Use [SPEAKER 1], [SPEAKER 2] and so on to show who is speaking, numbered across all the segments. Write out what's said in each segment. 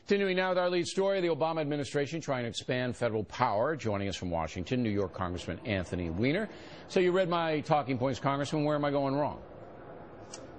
[SPEAKER 1] Continuing now with our lead story, the Obama administration trying to expand federal power. Joining us from Washington, New York Congressman Anthony Weiner. So you read my talking points, Congressman. Where am I going wrong?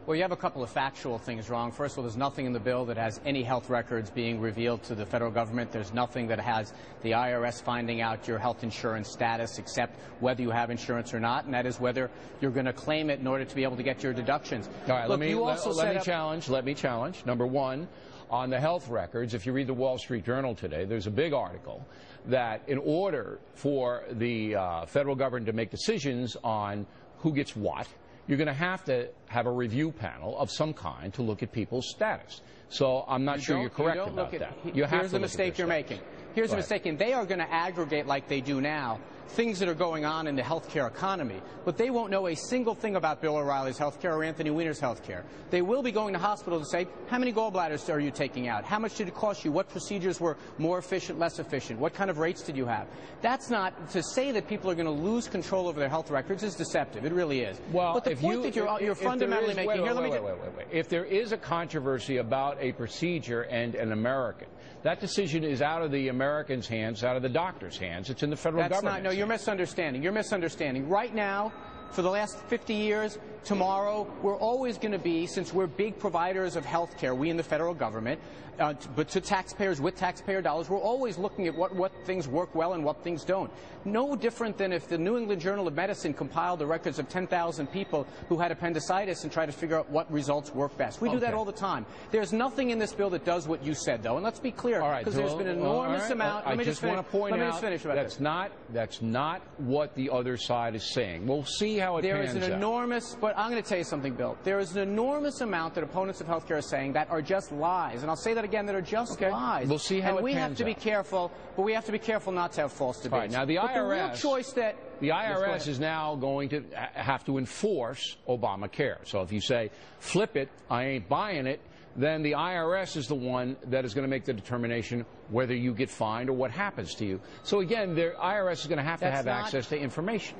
[SPEAKER 2] Well, you have a couple of factual things wrong. First of all, there's nothing in the bill that has any health records being revealed to the federal government. There's nothing that has the IRS finding out your health insurance status except whether you have insurance or not, and that is whether you're going to claim it in order to be able to get your deductions.
[SPEAKER 1] All right,
[SPEAKER 2] Look,
[SPEAKER 1] let me challenge. Number one, on the health records, if you read the Wall Street Journal today, there's a big article that in order for the federal government to make decisions on who gets what, you're going to have a review panel of some kind to look at people's status. So I'm not sure you're correct about that.
[SPEAKER 2] Here's the mistake you're making. Here's the mistake. They are going to aggregate like they do now things that are going on in the healthcare economy, but they won't know a single thing about Bill O'Reilly's healthcare or Anthony Weiner's healthcare. They will be going to hospitals to say, how many gallbladders are you taking out? How much did it cost you? What procedures were more efficient, less efficient? What kind of rates did you have? That's not to say that people are going to lose control over their health records is deceptive. It really is.
[SPEAKER 1] Well,
[SPEAKER 2] but the point that you're fundamentally making here,
[SPEAKER 1] wait. If there is a controversy about a procedure and an American, that decision is out of the Americans' hands, out of the doctor's hands. It's in the federal government.
[SPEAKER 2] No, you're misunderstanding. You're misunderstanding. Right now, for the last 50 years, tomorrow, we're always going to be, since we're big providers of health care, we in the federal government, but to taxpayers with taxpayer dollars, we're always looking at what things work well and what things don't. No different than if the New England Journal of Medicine compiled the records of 10,000 people who had appendicitis and tried to figure out what results work best. We do that all the time. There's nothing in this bill that does what you said, though. And let's be clear, because there's been an enormous amount.
[SPEAKER 1] I just want to point out that's not what the other side is saying. We'll see how it pans out.
[SPEAKER 2] There is an enormous, but I'm going to tell you something, Bill. There is an enormous amount that opponents of health care are saying that are just lies. And I'll say that again, that are just lies.
[SPEAKER 1] We'll see how it pans out.
[SPEAKER 2] And we have to be careful, but we have to be careful not to have false debates.
[SPEAKER 1] All right, now the IRS is now going to have to enforce Obamacare. So if you say, flip it, I ain't buying it, then the IRS is the one that is going to make the determination whether you get fined or what happens to you. So again, the IRS is going to have access to information.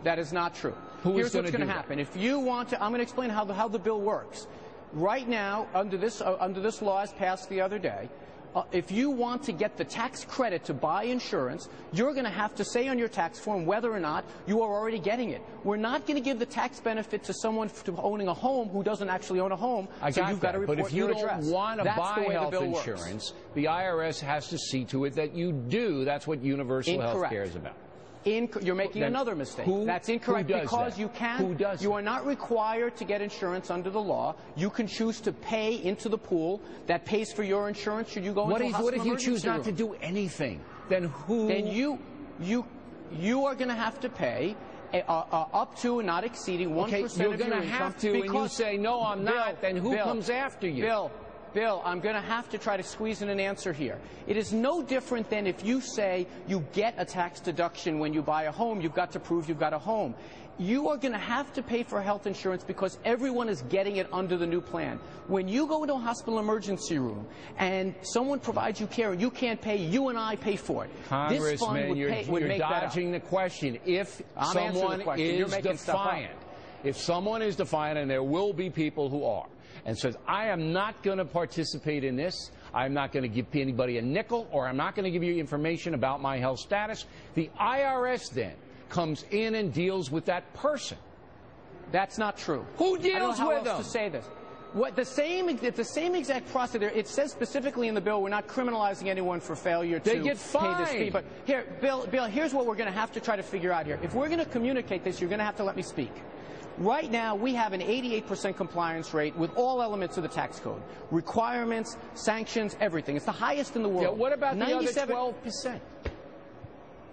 [SPEAKER 2] That is not true. Here's what's going to happen. If you want to, I'm going to explain how the bill works. Right now, under this law as passed the other day, if you want to get the tax credit to buy insurance, you're going to have to say on your tax form whether or not you are already getting it. We're not going to give the tax benefit to someone owning a home who doesn't actually own a home. So you've got to report your address.
[SPEAKER 1] But if you don't want to buy health insurance, the IRS has to see to it that you do. That's what universal health care is about.
[SPEAKER 2] You're making another mistake. That's incorrect because you can't. You are not required to get insurance under the law. You can choose to pay into the pool that pays for your insurance should you go into a hospital
[SPEAKER 1] emergency room. What if you choose not to do anything? Then who?
[SPEAKER 2] Then you are going to have to pay up to and not exceeding 1% of your income.
[SPEAKER 1] You're going to have to, and you say no, I'm not. Then who comes after you?
[SPEAKER 2] Bill, I'm going to have to try to squeeze in an answer here. It is no different than if you say you get a tax deduction when you buy a home, you've got to prove you've got a home. You are going to have to pay for health insurance because everyone is getting it under the new plan. When you go into a hospital emergency room and someone provides you care and you can't pay, you and I pay for it.
[SPEAKER 1] Congressman, you're dodging the question. If someone is defiant, and there will be people who are, and says, I am not going to participate in this, I'm not going to give anybody a nickel, or I'm not going to give you information about my health status, the IRS then comes in and deals with that person.
[SPEAKER 2] That's not true.
[SPEAKER 1] Who deals with them?
[SPEAKER 2] I don't know how else to say this. It's the same exact process. It says specifically in the bill we're not criminalizing anyone for failure to pay this fee. But here, Bill, here's what we're going to have to try to figure out here. If we're going to communicate this, you're going to have to let me speak. Right now, we have an 88% compliance rate with all elements of the tax code. Requirements, sanctions, everything. It's the highest in the world.
[SPEAKER 1] Yeah, what about the other 12%?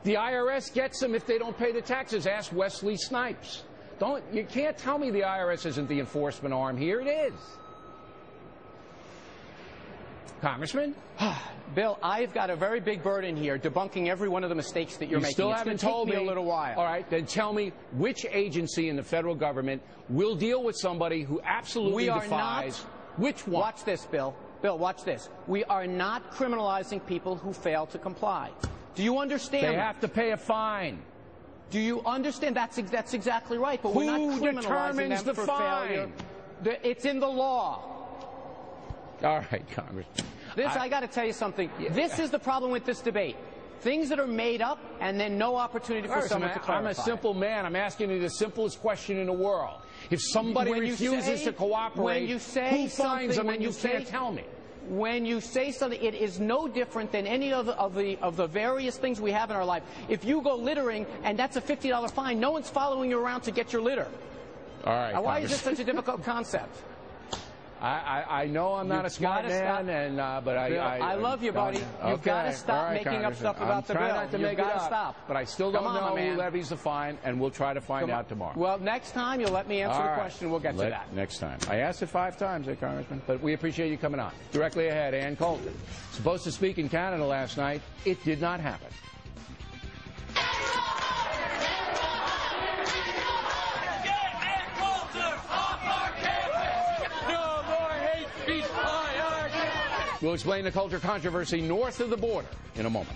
[SPEAKER 1] The IRS gets them if they don't pay the taxes. Ask Wesley Snipes. You can't tell me the IRS isn't the enforcement arm here. It is. Congressman?
[SPEAKER 2] Bill, I've got a very big burden here debunking every one of the mistakes that you're making.
[SPEAKER 1] Still haven't told me
[SPEAKER 2] a little while.
[SPEAKER 1] All right, then tell me which agency in the federal government will deal with somebody who absolutely defies. Which one?
[SPEAKER 2] Watch this, Bill. Bill, watch this. We are not criminalizing people who fail to comply. Do you understand?
[SPEAKER 1] They have to pay a fine.
[SPEAKER 2] Do you understand? That's exactly right. But we're not criminalizing them for failure. It's in the law.
[SPEAKER 1] All right, Congressman.
[SPEAKER 2] I got to tell you something. This is the problem with this debate. Things that are made up and then no opportunity for someone to clarify.
[SPEAKER 1] I'm a simple man. I'm asking you the simplest question in the world. If somebody refuses to cooperate, who finds them and you can't tell me?
[SPEAKER 2] When you say something, it is no different than any of the various things we have in our life. If you go littering and that's a $50 fine, no one's following you around to get your litter.
[SPEAKER 1] All right.
[SPEAKER 2] Now, why is this such a difficult concept?
[SPEAKER 1] I know I'm not a smart man, but I
[SPEAKER 2] love you, buddy. You've got to stop making up stuff about the bill. You've got to stop.
[SPEAKER 1] But I still don't know who levies the fine, and we'll try to find out tomorrow.
[SPEAKER 2] Well, next time you'll let me answer the question. We'll get to that.
[SPEAKER 1] Next time. I asked it 5 times, Congressman, but we appreciate you coming on. Directly ahead, Ann Coulter. Supposed to speak in Canada last night. It did not happen. We'll explain the culture controversy north of the border in a moment.